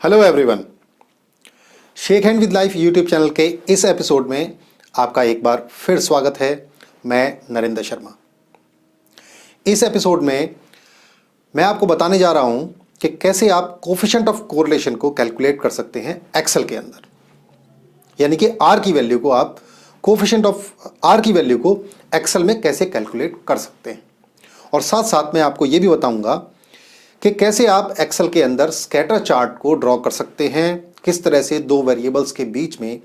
Hello everyone, shake hand with life YouTube channel के इस episode में आपका एक बार फिर स्वागत है। मैं नरेंद्र शर्मा। इस एपिसोड में मैं आपको बताने जा रहा हूं कि कैसे आप कोफिशिएंट ऑफ कोरिलेशन को कैलकुलेट कर सकते हैं एक्सेल के अंदर, यानी कि आर की वैल्यू को आप कोफिशिएंट ऑफ आर की वैल्यू को एक्सेल में कैसे कैलकुलेट कर सकते हैं। और साथ साथ मैं आपको यह भी बताऊंगा कि कैसे आप एक्सेल के अंदर स्कैटर चार्ट को ड्रॉ कर सकते हैं, किस तरह से दो वेरिएबल्स के बीच में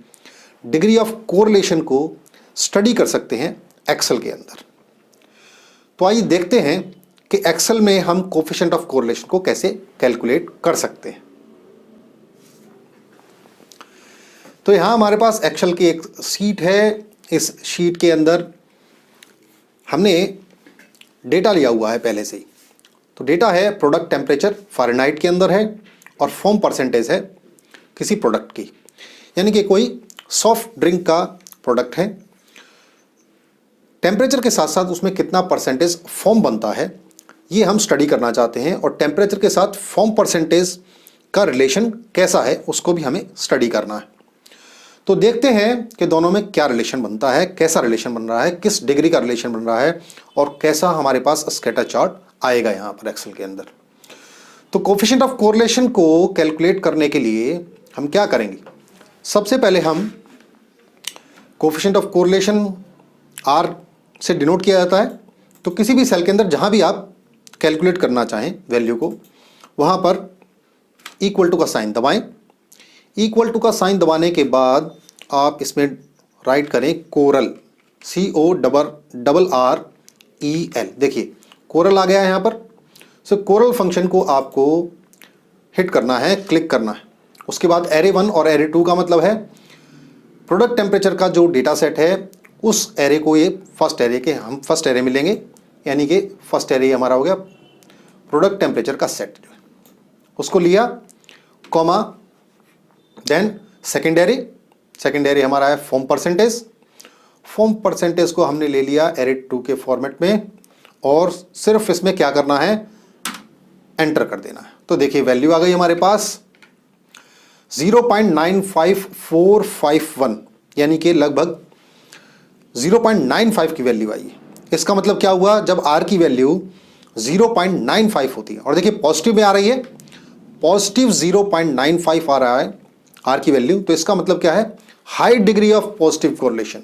डिग्री ऑफ कोरिलेशन को स्टडी कर सकते हैं एक्सेल के अंदर। तो आइए देखते हैं कि एक्सेल में हम कोफिशिएंट ऑफ कोरिलेशन को कैसे कैलकुलेट कर सकते हैं। तो यहां हमारे पास एक्सेल की एक शीट है। इस शीट के अंदर हमने डेटा लिया हुआ है पहले से ही। तो डेटा है प्रोडक्ट टेम्परेचर फ़ारेनहाइट के अंदर है और फॉर्म परसेंटेज है किसी प्रोडक्ट की, यानी कि कोई सॉफ्ट ड्रिंक का प्रोडक्ट है। टेम्परेचर के साथ साथ उसमें कितना परसेंटेज फॉर्म बनता है ये हम स्टडी करना चाहते हैं, और टेम्परेचर के साथ फॉर्म परसेंटेज का रिलेशन कैसा है उसको भी हमें स्टडी करना है। तो देखते हैं कि दोनों में क्या रिलेशन बनता है, कैसा रिलेशन बन रहा है, किस डिग्री का रिलेशन बन रहा है और कैसा हमारे पास स्कैटर चार्ट आएगा यहाँ पर एक्सेल के अंदर। तो कोफिशिएंट ऑफ कोरिलेशन को कैलकुलेट करने के लिए हम क्या करेंगे, सबसे पहले हम कोफिशिएंट ऑफ कोरिलेशन आर से डिनोट किया जाता है। तो किसी भी सेल के अंदर जहाँ भी आप कैलकुलेट करना चाहें वैल्यू को, वहाँ पर इक्वल टू का साइन दबाएं। इक्वल टू का साइन दबाने के बाद आप इसमें राइट करें कोरल, CORREL। देखिए कोरल आ गया है यहाँ पर। सो कोरल फंक्शन को आपको हिट करना है, क्लिक करना है। उसके बाद एरे 1 और एरे 2 का मतलब है प्रोडक्ट टेम्परेचर का जो डेटा सेट है उस एरे को ये फर्स्ट एरे के हम फर्स्ट एरे में लेंगे, यानी कि फर्स्ट एरे हमारा हो गया प्रोडक्ट टेम्परेचर का सेट जो है उसको लिया, कॉमा देन सेकेंड एरे हमारा है फॉर्म परसेंटेज। फॉर्म परसेंटेज को हमने ले लिया एरे 2 के फॉर्मेट में, और सिर्फ इसमें क्या करना है, एंटर कर देना है। तो देखिए वैल्यू आ गई हमारे पास 0.95451, यानी कि लगभग 0.95 की वैल्यू आई है। इसका मतलब क्या हुआ, जब आर की वैल्यू 0.95 होती है, और देखिए पॉजिटिव में आ रही है, पॉजिटिव 0.95 आ रहा है आर की वैल्यू, तो इसका मतलब क्या है, high degree of positive correlation.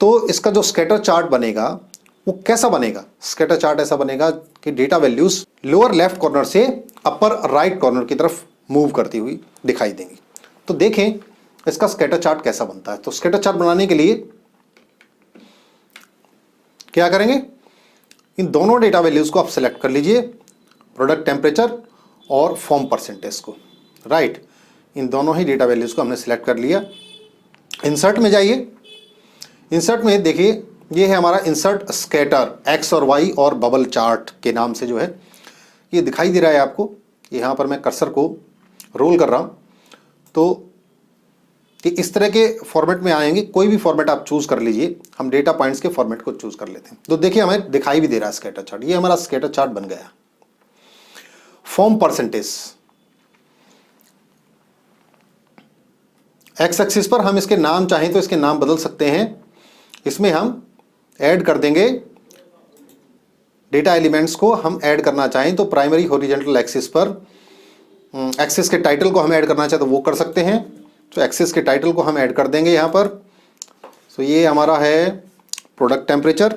तो इसका जो स्कैटर चार्ट बनेगा वो कैसा बनेगा, स्कैटर चार्ट ऐसा बनेगा कि data values lower left corner से अपर राइट कॉर्नर की तरफ मूव करती हुई दिखाई देंगी। तो देखें इसका स्कैटर चार्ट कैसा बनता है। तो स्कैटर चार्ट बनाने के लिए क्या करेंगे, इन दोनों डेटा वैल्यूज को आप सेलेक्ट कर लीजिए, प्रोडक्ट टेम्परेचर और फॉर्म परसेंटेज को। राइट, इन दोनों ही डेटा वैल्यूज को हमने सेलेक्ट कर लिया। इंसर्ट में जाइए। इंसर्ट में देखिए ये है हमारा इंसर्ट स्कैटर एक्स और वाई और बबल चार्ट के नाम से जो है ये दिखाई दे रहा है आपको। यहाँ पर मैं कर्सर को रोल कर रहा हूँ तो ये इस तरह के फॉर्मेट में आएंगे। कोई भी फॉर्मेट आप चूज कर लीजिए, हम डेटा पॉइंट्स के फॉर्मेट को चूज कर लेते हैं। तो देखिए हमें दिखाई भी दे रहा है स्कैटर चार्ट, ये हमारा स्कैटर चार्ट बन गया। फॉर्म परसेंटेज एक्स एक्सिस पर हम इसके नाम चाहें तो इसके नाम बदल सकते हैं। इसमें हम ऐड कर देंगे डेटा एलिमेंट्स को, हम ऐड करना चाहें तो प्राइमरी हॉरिजॉन्टल एक्सिस पर एक्सिस के टाइटल को हम ऐड करना चाहें तो वो कर सकते हैं। तो एक्सिस के टाइटल को हम ऐड कर देंगे यहाँ पर। तो ये हमारा है प्रोडक्ट टेम्परेचर,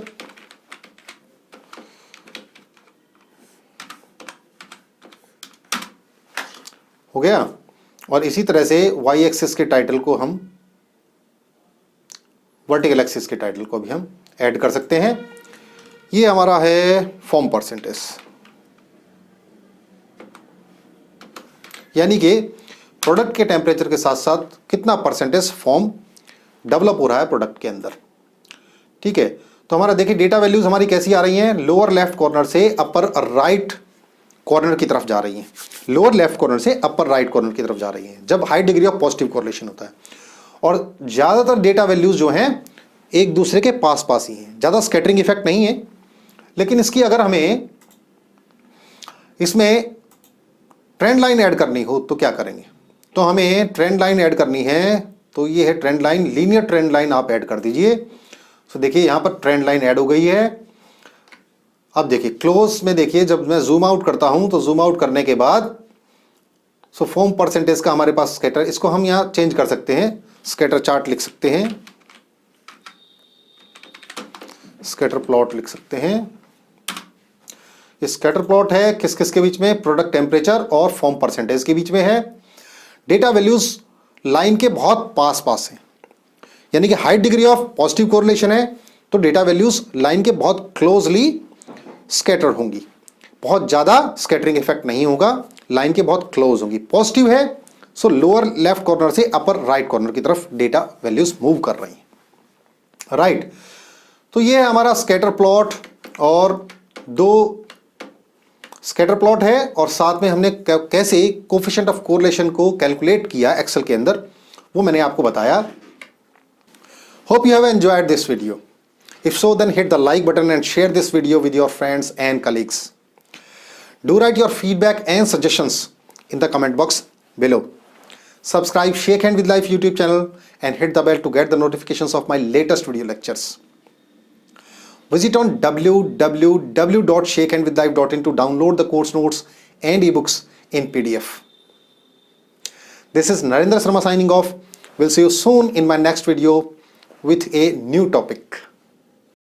हो गया। और इसी तरह से वाई एक्सिस के टाइटल को हम वर्टिकल एक्सिस के टाइटल को भी हम ऐड कर सकते हैं। ये हमारा है फॉर्म परसेंटेज, यानी कि प्रोडक्ट के टेम्परेचर के साथ साथ कितना परसेंटेज फॉर्म डेवलप हो रहा है प्रोडक्ट के अंदर। ठीक है, तो हमारा देखिए डेटा वैल्यूज हमारी कैसी आ रही हैं, लोअर लेफ्ट कॉर्नर से अपर राइट कॉर्नर की तरफ जा रही हैं। लोअर लेफ्ट कॉर्नर से अपर राइट कॉर्नर की तरफ जा रही हैं जब high degree of positive correlation होता है। और ज़्यादातर डेटा वैल्यूज जो हैं एक दूसरे के पास पास ही हैं, ज़्यादा स्कैटरिंग इफेक्ट नहीं है। लेकिन इसकी अगर हमें इसमें ट्रेंड लाइन ऐड करनी हो तो क्या करेंगे? तो हमें ट्रेंड लाइन ऐड करनी है, तो ये है trend line, linear trend line आप ऐड कर दीजिए। तो देखिए यहाँ पर ट्रेंड लाइन ऐड हो गई है। अब देखिए क्लोज में देखिए, जब मैं जूम आउट करता हूं तो जूम आउट करने के बाद फॉर्म परसेंटेज का हमारे पास स्कैटर, इसको हम यहाँ चेंज कर सकते हैं, स्कैटर चार्ट लिख सकते हैं, स्कैटर प्लॉट लिख सकते हैं। ये स्कैटर प्लॉट है किस किस के बीच में? प्रोडक्ट टेम्परेचर और फॉर्म परसेंटेज के बीच में है। डेटा वैल्यूज लाइन के बहुत पास पास हैं, यानी कि high degree of positive correlation है, तो डेटा वैल्यूज लाइन के बहुत क्लोजली स्कैटर होंगी, बहुत ज़्यादा स्कैटरिंग इफेक्ट नहीं होगा, लाइन के बहुत क्लोज होंगी। पॉजिटिव है सो लोअर लेफ्ट कॉर्नर से अपर राइट कॉर्नर की तरफ डेटा वैल्यूज मूव कर रही हैं, राइट। तो ये है हमारा स्कैटर प्लॉट, और दो स्कैटर प्लॉट है, और साथ में हमने कैसे कोफिशिएंट ऑफ कोरिलेशन को कैलकुलेट किया एक्सेल के अंदर, वो मैंने आपको बताया। Hope you have enjoyed this video. If so, then hit the like button and share this video with your friends and colleagues. Do write your feedback and suggestions in the comment box below. Subscribe Shake Hand with Life YouTube channel and hit the bell to get the notifications of my latest video lectures. Visit on www.shakehandwithlife.in to download the course notes and ebooks in PDF. This is Narendra Sharma signing off. We'll see you soon in my next video with a new topic.